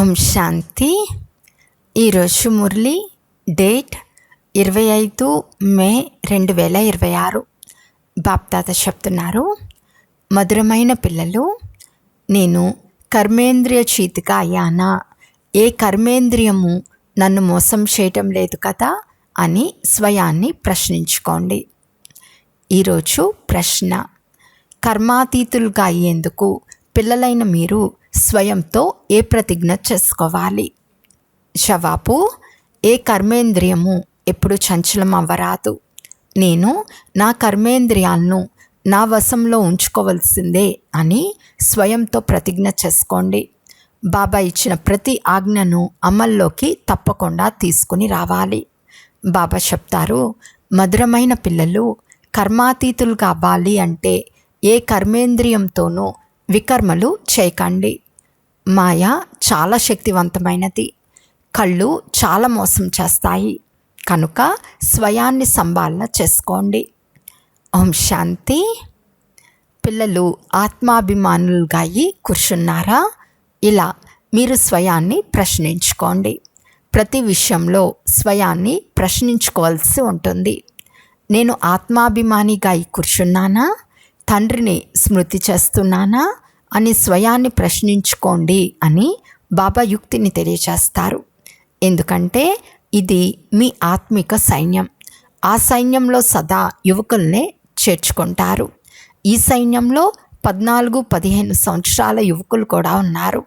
ఓం శాంతి. ఈరోజు మురళి డేట్ 25 మే 2026. బాప్దాద చెప్తున్నారు, మధురమైన పిల్లలు, నేను కర్మేంద్రియ చీతిగా అయ్యానా? ఏ కర్మేంద్రియము నన్ను మోసం చేయటం లేదు కదా అని స్వయాన్ని ప్రశ్నించుకోండి. ఈరోజు ప్రశ్న: కర్మాతీతులుగా అయ్యేందుకు పిల్లలైన మీరు స్వయంతో ఏ ప్రతిజ్ఞ చేసుకోవాలి? జవాబు: ఏ కర్మేంద్రియము ఎప్పుడు చంచలం అవ్వరాదు. నేను నా కర్మేంద్రియాలను నా వశంలో ఉంచుకోవలసిందే అని స్వయంతో ప్రతిజ్ఞ చేసుకోండి. బాబా ఇచ్చిన ప్రతి ఆజ్ఞను అమల్లోకి తప్పకుండా తీసుకుని రావాలి. బాబా చెప్తారు, మధురమైన పిల్లలు, కర్మాతీతులుగా అవ్వాలి అంటే ఏ కర్మేంద్రియంతోనూ వికర్మలు చేయకండి. మాయ చాలా శక్తివంతమైనది. కళ్ళు చాలా మోసం చేస్తాయి. కనుక స్వయాన్ని సంభాళన చేసుకోండి. ఓం శాంతి. పిల్లలు ఆత్మాభిమానులుగా అయ్యి కూర్చున్నారా? ఇలా మీరు స్వయాన్ని ప్రశ్నించుకోండి. ప్రతి విషయంలో స్వయాన్ని ప్రశ్నించుకోవాల్సి ఉంటుంది. నేను ఆత్మాభిమానిగా అయి కూర్చున్నానా? తండ్రిని స్మృతి చేస్తున్నానా అని స్వయాన్ని ప్రశ్నించుకోండి అని బాబా యుక్తిని తెలియజేస్తారు. ఎందుకంటే ఇది మీ ఆత్మిక సైన్యం. ఆ సైన్యంలో సదా యువకుల్నే చేర్చుకుంటారు. ఈ సైన్యంలో 14-15 సంవత్సరాల యువకులు కూడా ఉన్నారు.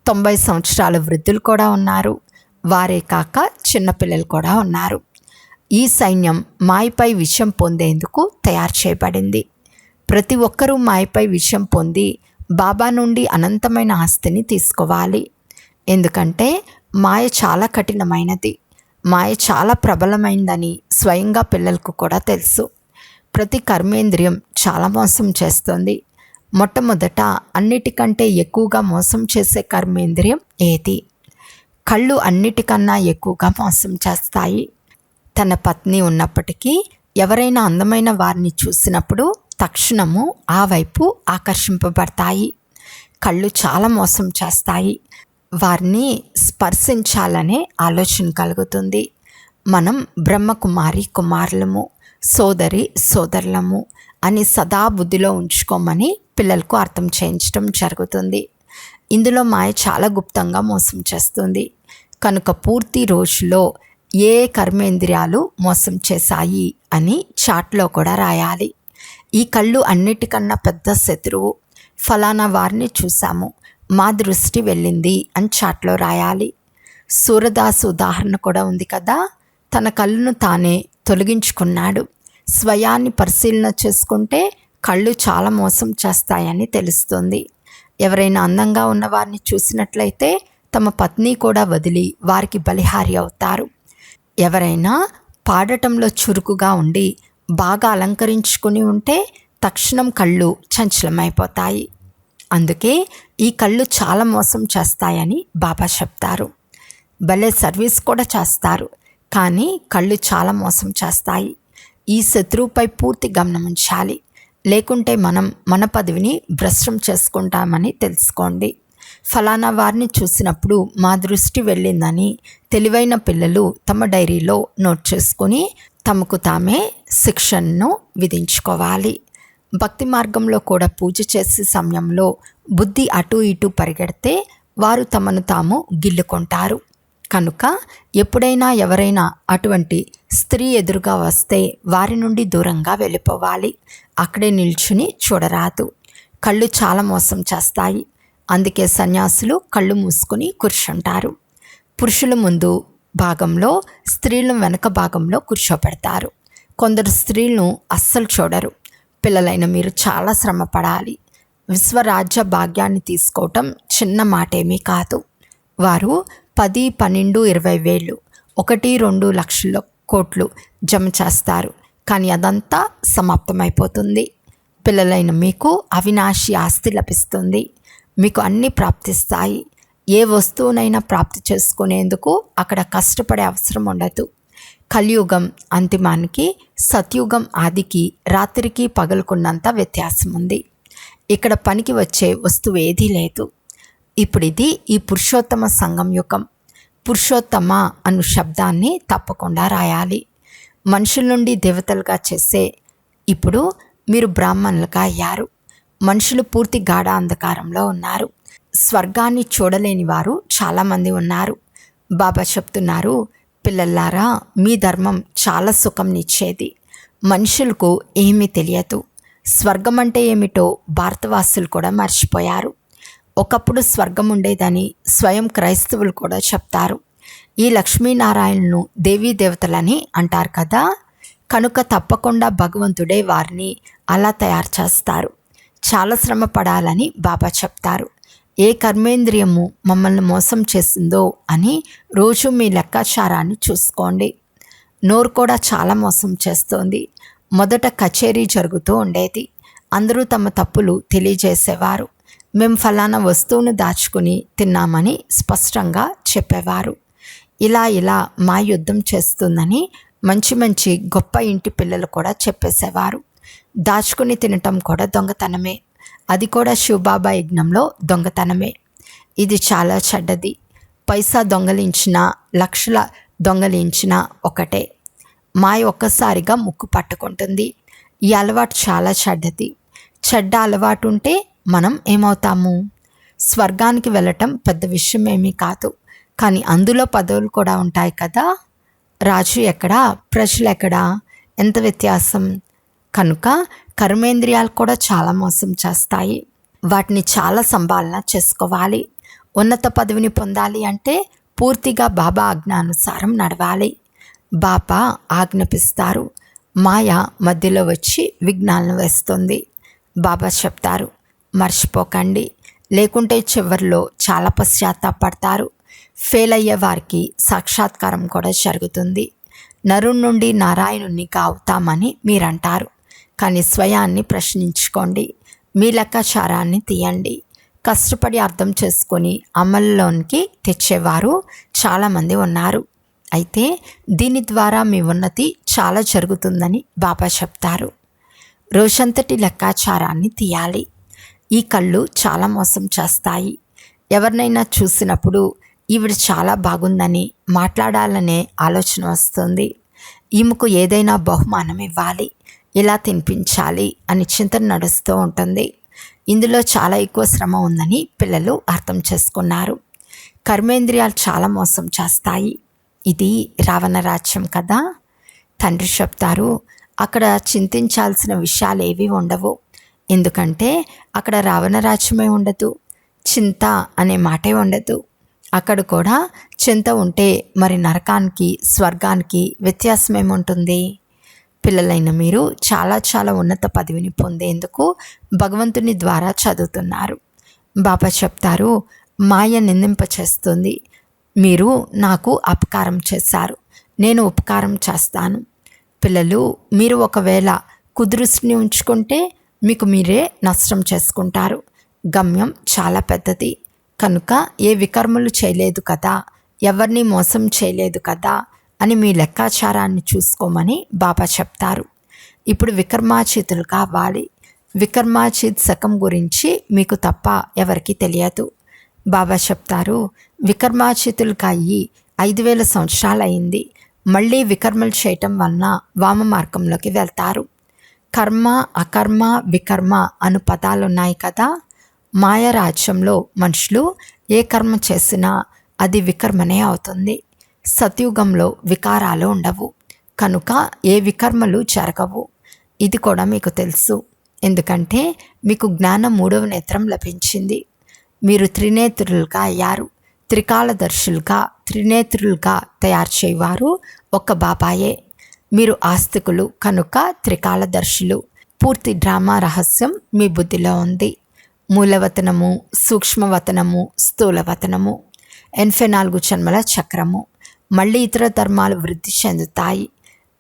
90 సంవత్సరాల వృద్ధులు కూడా ఉన్నారు. వారే కాక చిన్నపిల్లలు కూడా ఉన్నారు. ఈ సైన్యం మాయపై విజయం పొందేందుకు తయారు చేయబడింది. ప్రతి ఒక్కరూ మాయపై విజయం పొంది బాబా నుండి అనంతమైన ఆస్తిని తీసుకోవాలి. ఎందుకంటే మాయ చాలా కఠినమైనది. మాయ చాలా ప్రబలమైందని స్వయంగా పిల్లలకు కూడా తెలుసు. ప్రతి కర్మేంద్రియం చాలా మోసం చేస్తుంది. మొట్టమొదట అన్నిటికంటే ఎక్కువగా మోసం చేసే కర్మేంద్రియం ఏది? కళ్ళు అన్నిటికన్నా ఎక్కువగా మోసం చేస్తాయి. తన పత్ని ఉన్నప్పటికీ ఎవరైనా అందమైన వారిని చూసినప్పుడు తక్షణము ఆ వైపు ఆకర్షింపబడతాయి. కళ్ళు చాలా మోసం చేస్తాయి. వారిని స్పర్శించాలనే ఆలోచన కలుగుతుంది. మనం బ్రహ్మకుమారి కుమారులము, సోదరి సోదరులము అని సదా బుద్ధిలో ఉంచుకోమని పిల్లలకు అర్థం చేయించడం జరుగుతుంది. ఇందులో మాయ చాలా గుప్తంగా మోసం చేస్తుంది. కనుక పూర్తి రోజులో ఏ కర్మేంద్రియాలు మోసం చేశాయి అని చాట్లో కూడా రాయాలి. ఈ కళ్ళు అన్నిటికన్నా పెద్ద శత్రువు. ఫలానా వారిని చూశాము, మా దృష్టి వెళ్ళింది అని చాట్లో రాయాలి. సూరదాసు ఉదాహరణ కూడా ఉంది కదా. తన కళ్ళును తానే తొలగించుకున్నాడు. స్వయాన్ని పరిశీలన చేసుకుంటే కళ్ళు చాలా మోసం చేస్తాయని తెలుస్తుంది. ఎవరైనా అందంగా ఉన్న వారిని చూసినట్లయితే తమ పత్ని కూడా వదిలి వారికి బలిహారి అవుతారు. ఎవరైనా పాడటంలో చురుకుగా ఉండి బాగా అలంకరించుకుని ఉంటే తక్షణం కళ్ళు చంచలమైపోతాయి. అందుకే ఈ కళ్ళు చాలా మోసం చేస్తాయని బాబా చెప్తారు. భలే సర్వీస్ కూడా చేస్తారు, కానీ కళ్ళు చాలా మోసం చేస్తాయి. ఈ శత్రువుపై పూర్తి గమనం ఉంచాలి. లేకుంటే మనం మన పదవిని భ్రష్టం చేసుకుంటామని తెలుసుకోండి. ఫలానా వారిని చూసినప్పుడు మా దృష్టి వెళ్ళిందని తెలివైన పిల్లలు తమ డైరీలో నోట్ చేసుకొని తమకు తామే శిక్షను విధించుకోవాలి. భక్తి మార్గంలో కూడా పూజ చేసే సమయంలో బుద్ధి అటు ఇటు పరిగెడితే వారు తమను తాము గిల్లుకుంటారు. కనుక ఎప్పుడైనా ఎవరైనా అటువంటి స్త్రీ ఎదురుగా వస్తే వారి నుండి దూరంగా వెళ్ళిపోవాలి. అక్కడే నిల్చుని చూడరాదు. కళ్ళు చాలా మోసం చేస్తాయి. అందుకే సన్యాసులు కళ్ళు మూసుకుని కూర్చుంటారు. పురుషుల ముందు భాగంలో, స్త్రీలను వెనక భాగంలో కూర్చోపెడతారు. కొందరు స్త్రీలను అస్సలు చూడరు. పిల్లలైన మీరు చాలా శ్రమ పడాలి. విశ్వరాజ్య భాగ్యాన్ని తీసుకోవటం చిన్న మాటేమీ కాదు. వారు 10, 12, 20 వేలు, 1-2 లక్షల కోట్లు జమ చేస్తారు. కానీ అదంతా సమాప్తమైపోతుంది. పిల్లలైన మీకు అవినాశి ఆస్తి లభిస్తుంది. మీకు అన్నీ ప్రాప్తిస్తాయి. ఏ వస్తువునైనా ప్రాప్తి చేసుకునేందుకు అక్కడ కష్టపడే అవసరం ఉండదు. కలియుగం అంతిమానికి సత్యుగం ఆదికి రాత్రికి పగలుకున్నంత వ్యత్యాసం ఉంది. ఇక్కడ పనికి వచ్చే వస్తువు ఏదీ లేదు. ఇప్పుడు ఇది ఈ పురుషోత్తమ సంఘం యుగం. పురుషోత్తమ అను శబ్దాన్ని తప్పకుండా రాయాలి. మనుషుల నుండి దేవతలుగా చేసే ఇప్పుడు మీరు బ్రాహ్మణులుగా అయ్యారు. మనుషులు పూర్తి గాఢ అంధకారంలో ఉన్నారు. స్వర్గాన్ని చూడలేని వారు చాలామంది ఉన్నారు. బాబా చెప్తున్నారు, పిల్లలారా, మీ ధర్మం చాలా సుఖంనిచ్చేది. మనుషులకు ఏమీ తెలియదు. స్వర్గం అంటే ఏమిటో భారతవాసులు కూడా మర్చిపోయారు. ఒకప్పుడు స్వర్గం ఉండేదని స్వయం క్రైస్తవులు కూడా చెప్తారు. ఈ లక్ష్మీనారాయణను దేవీ దేవతలని అంటారు కదా. కనుక తప్పకుండా భగవంతుడే వారిని అలా తయారు చేస్తారు. చాలా శ్రమ పడాలని బాబా చెప్తారు. ఏ కర్మేంద్రియము మమ్మల్ని మోసం చేసిందో అని రోజు మీ లెక్కాచారాన్ని చూసుకోండి. నోరు కూడా చాలా మోసం చేస్తోంది. మొదట కచేరీ జరుగుతూ ఉండేది. అందరూ తమ తప్పులు తెలియజేసేవారు. మేము ఫలానా వస్తువును దాచుకుని తిన్నామని స్పష్టంగా చెప్పేవారు. ఇలా మా యుద్ధం చేస్తుందని మంచి మంచి గొప్ప ఇంటి పిల్లలు కూడా చెప్పేసేవారు. దాచుకుని తినటం కూడా దొంగతనమే. అది కూడా శివబాబా యజ్ఞంలో దొంగతనమే. ఇది చాలా చెడ్డది. పైసా దొంగలించినా, లక్షల దొంగలించినా ఒకటే. మాయ ఒక్కసారిగా ముక్కు పట్టుకుంటుంది. ఈ అలవాటు చాలా చెడ్డది. చెడ్డ అలవాటు ఉంటే మనం ఏమవుతాము? స్వర్గానికి వెళ్ళటం పెద్ద విషయం ఏమీ కాదు. కానీ అందులో పదవులు కూడా ఉంటాయి కదా. రాజు ఎక్కడా, ప్రజలు ఎక్కడా, ఎంత వ్యత్యాసం. కనుక కర్మేంద్రియాలు కూడా చాలా మోసం చేస్తాయి. వాటిని చాలా సంభాలన చేసుకోవాలి. ఉన్నత పదవిని పొందాలి అంటే పూర్తిగా బాబా ఆజ్ఞానుసారం నడవాలి. బాబా ఆజ్ఞాపిస్తారు. మాయ మధ్యలో వచ్చి విఘ్నాలను వేస్తుంది. బాబా చెప్తారు, మర్చిపోకండి, లేకుంటే చివరిలో చాలా పశ్చాత్తాపడతారు. ఫెయిల్ అయ్యే వారికి సాక్షాత్కారం కూడా జరుగుతుంది. నరుని నుండి నారాయణునిగా అవుతామని మీరంటారు. కానీ స్వయాన్ని ప్రశ్నించుకోండి. మీ లెక్కాచారాన్ని తీయండి. కష్టపడి అర్థం చేసుకొని అమల్లోనికి తెచ్చేవారు చాలామంది ఉన్నారు. అయితే దీని ద్వారా మీ ఉన్నతి చాలా జరుగుతుందని బాబా చెప్తారు. రోజంతటి లెక్కాచారాన్ని తీయాలి. ఈ కళ్ళు చాలా మోసం చేస్తాయి. ఎవరినైనా చూసినప్పుడు ఈవిడ చాలా బాగుందని మాట్లాడాలనే ఆలోచన వస్తుంది. ఈమెకు ఏదైనా బహుమానం ఇవ్వాలి, ఇలా తినిపించాలి అని చింతన నడుస్తూ ఉంటుంది. ఇందులో చాలా ఎక్కువ శ్రమ ఉందని పిల్లలు అర్థం చేసుకున్నారు. కర్మేంద్రియాలు చాలా మోసం చేస్తాయి. ఇది రావణ రాజ్యం కదా. తండ్రి చెప్తారు, అక్కడ చింతించాల్సిన విషయాలు ఏవి ఉండవు. ఎందుకంటే అక్కడ రావణ రాజ్యమే ఉండదు, చింత అనే మాటే ఉండదు. అక్కడ కూడా చింత ఉంటే మరి నరకానికి స్వర్గానికి వ్యత్యాసం ఏముంటుంది? పిల్లలైన మీరు చాలా చాలా ఉన్నత పదవిని పొందేందుకు భగవంతుని ద్వారా చదువుతున్నారు. బాబా చెప్తారు, మాయ నిందింపచేస్తుంది. మీరు నాకు అపకారం చేశారు, నేను ఉపకారం చేస్తాను. పిల్లలు, మీరు ఒకవేళ కుదృష్టిని ఉంచుకుంటే మీకు మీరే నష్టం చేసుకుంటారు. గమ్యం చాలా పెద్దది. కనుక ఏ వికర్మలు చేయలేదు కదా, ఎవరిని మోసం చేయలేదు కదా అని మీ లెక్కాచారాన్ని చూసుకోమని బాబా చెప్తారు. ఇప్పుడు వికర్మాచితులు కావాలి. వికర్మాచిత్ శకం గురించి మీకు తప్ప ఎవరికి తెలియదు. బాబా చెప్తారు, వికర్మాచితులకు అయ్యి 5000 సంవత్సరాలు అయింది. మళ్ళీ వికర్మలు చేయటం వలన వామ మార్గంలోకి వెళ్తారు. కర్మ, అకర్మ, వికర్మ అను పదాలున్నాయి కదా. మాయరాజ్యంలో మనుషులు ఏ కర్మ చేసినా అది వికర్మనే అవుతుంది. సత్యుగంలో వికారాలు ఉండవు. కనుక ఏ వికర్మలు జరగవు. ఇది కూడా మీకు తెలుసు. ఎందుకంటే మీకు జ్ఞానం 3వ నేత్రం లభించింది. మీరు త్రినేత్రులుగా అయ్యారు. త్రికాలదర్శులుగా, త్రినేత్రులుగా తయారు చేయవారు ఒక్క బాబాయే. మీరు ఆస్తికులు కనుక త్రికాలదర్శులు. పూర్తి డ్రామా రహస్యం మీ బుద్ధిలో ఉంది. మూలవతనము, సూక్ష్మవతనము, స్థూలవతనము, 84 జన్మల చక్రము. మళ్ళీ ఇతర ధర్మాలు వృద్ధి చెందుతాయి.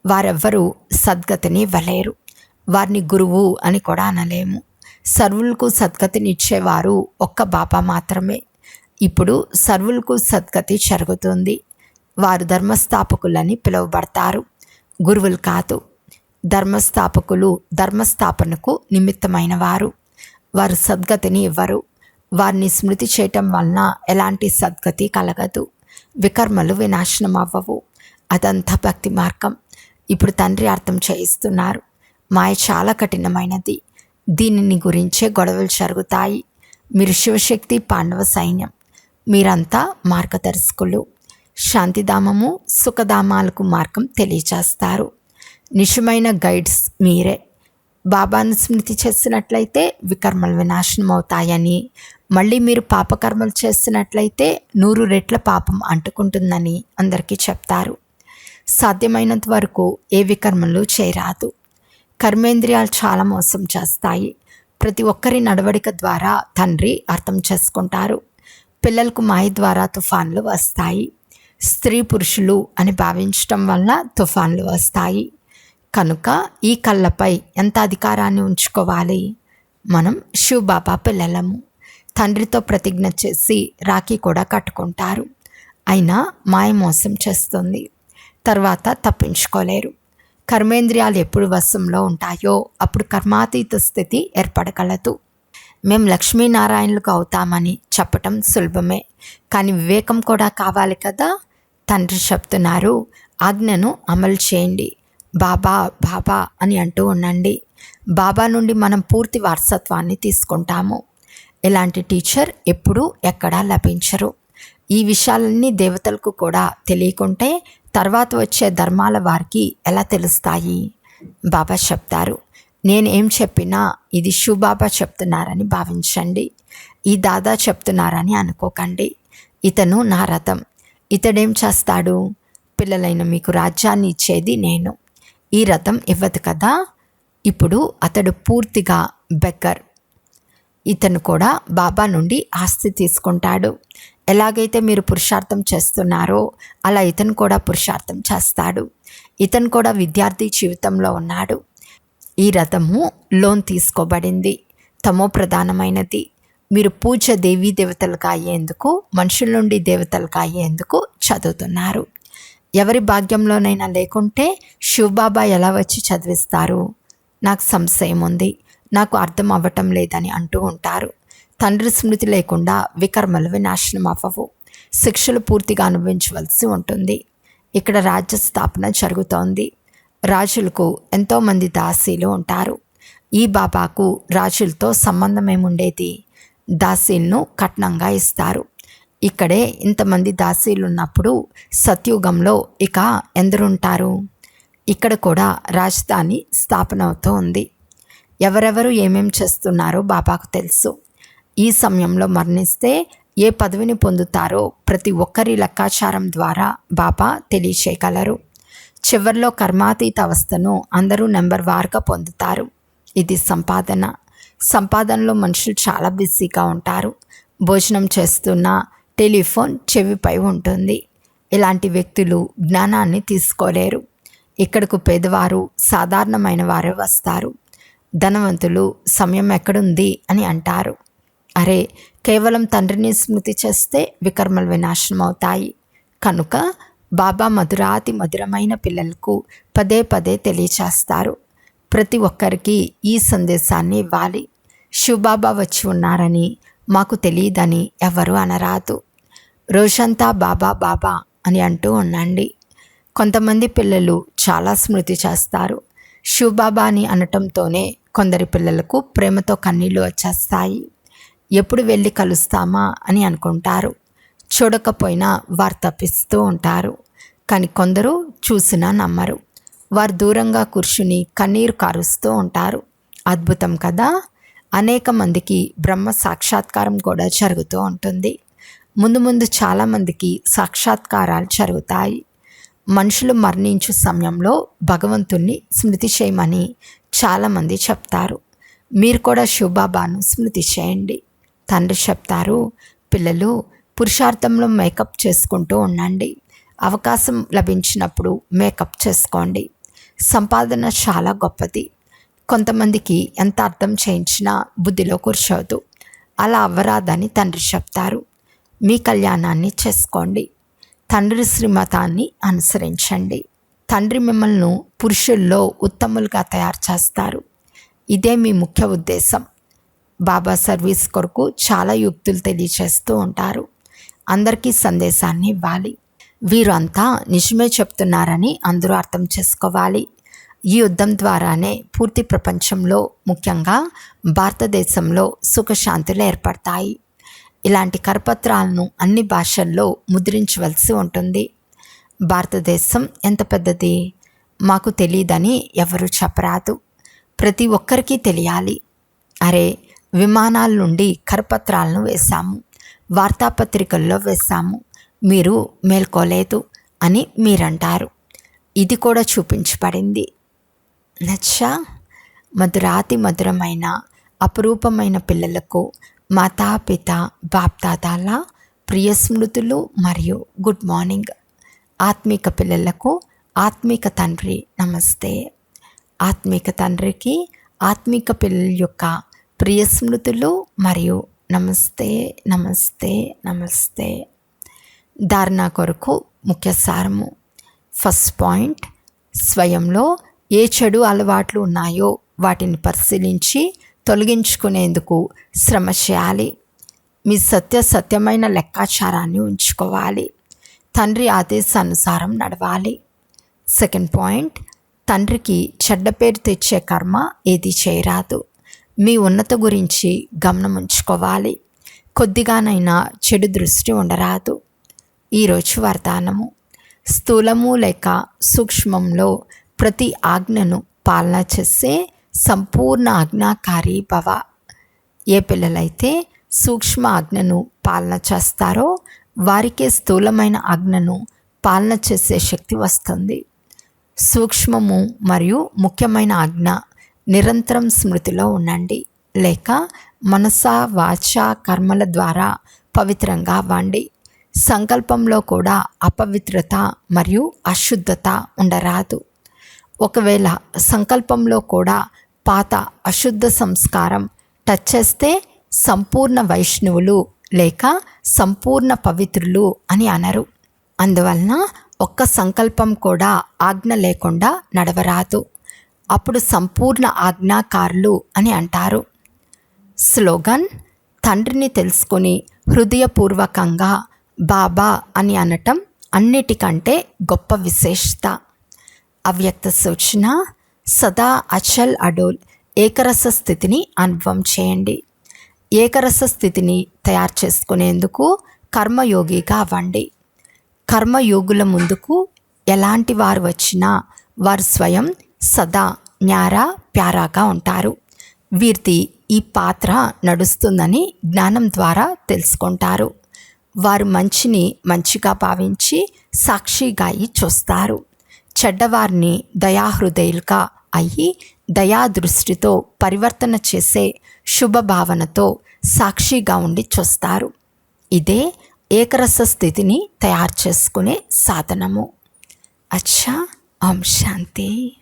వారెవ్వరూ సద్గతిని ఇవ్వలేరు. వారిని గురువు అని కూడా అనలేము. సర్వులకు సద్గతినిచ్చేవారు ఒక్క బాబా మాత్రమే. ఇప్పుడు సర్వులకు సద్గతి జరుగుతుంది. వారు ధర్మస్థాపకులని పిలువబడతారు, గురువులు కాదు. ధర్మస్థాపకులు ధర్మస్థాపనకు నిమిత్తమైన వారు. వారు సద్గతిని ఇవ్వరు. వారిని స్మృతి చేయటం వలన ఎలాంటి సద్గతి కలగదు. వికర్మలు వినాశనం అవ్వవు. అదంతా భక్తి మార్గం. ఇప్పుడు తండ్రి అర్థం చేయిస్తున్నారు. మాయ చాలా కఠినమైనది. దీనిని గురించే గొడవలు జరుగుతాయి. మీరు శివశక్తి పాండవ సైన్యం. మీరంతా మార్గదర్శకులు. శాంతిధామము సుఖధామాలకు మార్గం తెలియచేస్తారు. నిజమైన గైడ్స్ మీరే. బాబాను స్మృతి చేసినట్లయితే వికర్మలు వినాశనం అవుతాయని, మళ్ళీ మీరు పాపకర్మలు చేసినట్లయితే 100 రెట్ల పాపం అంటుకుంటుందని అందరికీ చెప్తారు. సాధ్యమైనంత వరకు ఏ వికర్మలు చేయరాదు. కర్మేంద్రియాలు చాలా మోసం చేస్తాయి. ప్రతి ఒక్కరి నడవడిక ద్వారా తండ్రి అర్థం చేసుకుంటారు. పిల్లలకు మాయ ద్వారా తుఫాన్లు వస్తాయి. స్త్రీ పురుషులు అని భావించటం వల్ల తుఫాన్లు వస్తాయి. కనుక ఈ కళ్ళపై ఎంత అధికారాన్ని ఉంచుకోవాలి? మనం శివబాబా పిల్లలము. తండ్రితో ప్రతిజ్ఞ చేసి రాఖీ కూడా కట్టుకుంటారు. అయినా మాయ మోసం చేస్తుంది. తర్వాత తప్పించుకోలేరు. కర్మేంద్రియాలు ఎప్పుడు వశంలో ఉంటాయో అప్పుడు కర్మాతీత స్థితి ఏర్పడగలదు. మేము లక్ష్మీనారాయణులకు అవుతామని చెప్పటం సులభమే, కానీ వివేకం కూడా కావాలి కదా. తండ్రి చెప్తున్నారు, ఆజ్ఞను అమలు చేయండి. బాబా బాబా అని అంటూ ఉండండి. బాబా నుండి మనం పూర్తి వారసత్వాన్ని తీసుకుంటాము. ఇలాంటి టీచర్ ఎప్పుడూ ఎక్కడా లభించరు. ఈ విషయాలన్నీ దేవతలకు కూడా తెలియకుంటే తర్వాత వచ్చే ధర్మాల వారికి ఎలా తెలుస్తాయి? బాబా చెప్తారు, నేను ఏం చెప్పినా ఇది శివబాబా చెప్తున్నారని భావించండి. ఈ దాదా చెప్తున్నారని అనుకోకండి. ఇతను నా రథం. ఇతడేం చేస్తాడు? పిల్లలైన మీకు రాజ్యాన్ని ఇచ్చేది నేను. ఈ రథం ఇవ్వదు కదా. ఇప్పుడు అతడు పూర్తిగా బెగ్గర్. ఇతను కూడా బాబా నుండి ఆస్తి తీసుకుంటాడు. ఎలాగైతే మీరు పురుషార్థం చేస్తున్నారో అలా ఇతను కూడా పురుషార్థం చేస్తాడు. ఇతను కూడా విద్యార్థి జీవితంలో ఉన్నాడు. ఈ రథము లోన్ తీసుకోబడింది. తమో ప్రధానమైనది. మీరు పూజ దేవీ దేవతలుగా అయ్యేందుకు, మనుషుల నుండి దేవతలుగా అయ్యేందుకు చదువుతున్నారు. ఎవరి భాగ్యంలోనైనా లేకుంటే శివబాబా ఎలా వచ్చి చదివిస్తారు? నాకు సంశయం ఉంది, నాకు అర్థం అవ్వటం లేదని అంటూ ఉంటారు. తండ్రి స్మృతి లేకుండా వికర్మలు వినాశనం అవ్వవు. శిక్షలు పూర్తిగా అనుభవించవలసి ఉంటుంది. ఇక్కడ రాజ్య స్థాపన జరుగుతోంది. రాజులకు ఎంతోమంది దాసీలు ఉంటారు. ఈ బాబాకు రాజులతో సంబంధం ఏముండేది? దాసీలను కట్నంగా ఇస్తారు. ఇక్కడే ఇంతమంది దాసీలు ఉన్నప్పుడు సత్యుగంలో ఇక ఎందరుంటారు? ఇక్కడ కూడా రాజధాని స్థాపన అవుతూ ఉంది. ఎవరెవరు ఏమేం చేస్తున్నారో బాబాకు తెలుసు. ఈ సమయంలో మరణిస్తే ఏ పదవిని పొందుతారో ప్రతి ఒక్కరి లెక్కాచారం ద్వారా బాబా తెలియచేయగలరు. చివరిలో కర్మాతీత అవస్థను అందరూ నెంబర్ వారుగా పొందుతారు. ఇది సంపాదన. సంపాదనలో మనుషులు చాలా బిజీగా ఉంటారు. భోజనం చేస్తున్న టెలిఫోన్ చెవిపై ఉంటుంది. ఇలాంటి వ్యక్తులు జ్ఞానాన్ని తీసుకోలేరు. ఇక్కడకు పేదవారు, సాధారణమైన వారే వస్తారు. ధనవంతులు సమయం ఎక్కడుంది అని అంటారు. అరే, కేవలం తండ్రిని స్మృతి చేస్తే వికర్మలు వినాశనం అవుతాయి. కనుక బాబా మధురాతి మధురమైన పిల్లలకు పదే పదే తెలియచేస్తారు. ప్రతి ఒక్కరికి ఈ సందేశాన్ని ఇవ్వాలి. శివబాబా వచ్చి ఉన్నారని మాకు తెలియదని ఎవరు అనరాదు. రోజంతా బాబా బాబా అని అంటూ ఉండండి. కొంతమంది పిల్లలు చాలా స్మృతి చేస్తారు. శివబాబా అని అనటంతోనే కొందరి పిల్లలకు ప్రేమతో కన్నీళ్ళు వచ్చేస్తాయి. ఎప్పుడు వెళ్ళి కలుస్తామా అని అనుకుంటారు. చూడకపోయినా వారు తప్పిస్తూ ఉంటారు. కానీ కొందరు చూసినా నమ్మరు. వారు దూరంగా కూర్చుని కన్నీరు కారుస్తూ ఉంటారు. అద్భుతం కదా. అనేక మందికి బ్రహ్మ సాక్షాత్కారం కూడా జరుగుతూ ఉంటుంది. ముందు ముందు చాలామందికి సాక్షాత్కారాలు జరుగుతాయి. మనుషులు మరణించు సమయంలో భగవంతుణ్ణి స్మృతి చేయమని చాలామంది చెప్తారు. మీరు కూడా శివబాబాను స్మృతి చేయండి. తండ్రి చెప్తారు, పిల్లలు పురుషార్థంలో మేకప్ చేసుకుంటూ ఉండండి. అవకాశం లభించినప్పుడు మేకప్ చేసుకోండి. సంపాదన చాలా గొప్పది. కొంతమందికి ఎంత అర్థం చేయించినా బుద్ధిలో కూర్చోదు. అలా అవ్వరాదని తండ్రి చెప్తారు. మీ కళ్యాణాన్ని చేసుకోండి. తండ్రి శ్రీమతాన్ని అనుసరించండి. తండ్రి మిమ్మల్ని పురుషుల్లో ఉత్తములుగా తయారు చేస్తారు. ఇదే మీ ముఖ్య ఉద్దేశం. బాబా సర్వీస్ కొరకు చాలా యుక్తులు తెలియచేస్తూ ఉంటారు. అందరికీ సందేశాన్ని ఇవ్వాలి. వీరు అంతా నిజమే చెప్తున్నారని అందరూ అర్థం చేసుకోవాలి. ఈ యుద్ధం ద్వారానే పూర్తి ప్రపంచంలో, ముఖ్యంగా భారతదేశంలో సుఖశాంతులు ఏర్పడతాయి. ఇలాంటి కరపత్రాలను అన్ని భాషల్లో ముద్రించవలసి ఉంటుంది. భారతదేశం ఎంత పెద్దది మాకు తెలియదని ఎవరు చెప్పరాదు. ప్రతి ఒక్కరికి తెలియాలి. అరే, విమానాల నుండి కరపత్రాలను వేశాము, వార్తాపత్రికల్లో వేశాము, మీరు మేల్కోలేదు అని మీరంటారు. ఇది కూడా చూపించబడింది. నచ్చా? మధురాతి మధురమైన అపురూపమైన పిల్లలకు మాతాపిత బాప్దాదాల ప్రియ స్మృతులు మరియు గుడ్ మార్నింగ్. ఆత్మిక పిల్లలకు ఆత్మిక తండ్రి నమస్తే. ఆత్మిక తండ్రికి ఆత్మిక పిల్లల యొక్క ప్రియ స్మృతులు మరియు నమస్తే నమస్తే నమస్తే. ధారణ కొరకు ముఖ్య సారము. ఫస్ట్ పాయింట్, స్వయంలో ఏ చెడు అలవాట్లు ఉన్నాయో వాటిని పరిశీలించి తొలగించుకునేందుకు శ్రమ చేయాలి. మీ సత్యమైన లెక్కాచారాన్ని ఉంచుకోవాలి. తండ్రి ఆదేశానుసారం నడవాలి. సెకండ్ పాయింట్, తండ్రికి చెడ్డ పేరు తెచ్చే కర్మ ఏది చేయరాదు. మీ ఉన్నత గురించి గమనం ఉంచుకోవాలి. కొద్దిగానైనా చెడు దృష్టి ఉండరాదు. ఈరోజు వరదానము. స్థూలము లేక సూక్ష్మంలో ప్రతి ఆజ్ఞను పాలన చేసే సంపూర్ణ ఆజ్ఞాకారి భవ. ఏ పిల్లలైతే సూక్ష్మ ఆజ్ఞను పాలన చేస్తారో వారికే స్థూలమైన ఆజ్ఞను పాలన చేసే శక్తి వస్తుంది. సూక్ష్మము మరియు ముఖ్యమైన ఆజ్ఞ నిరంతరం స్మృతిలో ఉండండి, లేక మనస వాచ కర్మల ద్వారా పవిత్రంగా అవ్వండి. సంకల్పంలో కూడా అపవిత్రత మరియు అశుద్ధత ఉండరాదు. ఒకవేళ సంకల్పంలో కూడా పాత అశుద్ధ సంస్కారం టచ్ చేస్తే సంపూర్ణ వైష్ణవులు లేక సంపూర్ణ పవిత్రులు అని అనరు. అందువలన ఒక్క సంకల్పం కూడా ఆజ్ఞ లేకుండా నడవరాదు. అప్పుడు సంపూర్ణ ఆజ్ఞాకారులు అని అంటారు. స్లోగన్. తండ్రిని తెలుసుకొని హృదయపూర్వకంగా బాబా అని అనటం అన్నిటికంటే గొప్ప విశేషత. అవ్యక్త సూచన. సదా అచల్ అడోల్ ఏకరస స్థితిని అనుభవం చేయండి. ఏకరస స్థితిని తయారు చేసుకునేందుకు కర్మయోగిగా అవ్వండి. కర్మయోగుల ముందుకు ఎలాంటి వారు వచ్చినా వారు స్వయం సదా న్యారా ప్యారాగా ఉంటారు. వీరిది ఈ పాత్ర నడుస్తుందని జ్ఞానం ద్వారా తెలుసుకుంటారు. వారు మంచిని మంచిగా భావించి సాక్షిగా చూస్తారు. చెడ్డవారిని దయాహృదయులుగా అయ్యి దయా దృష్టితో పరివర్తన చేసే శుభభావనతో సాక్షిగా ఉండి చూస్తారు. ఇదే ఏకరస స్థితిని తయారు చేసుకునే సాధనము. అచ్చా. ఓం శాంతి.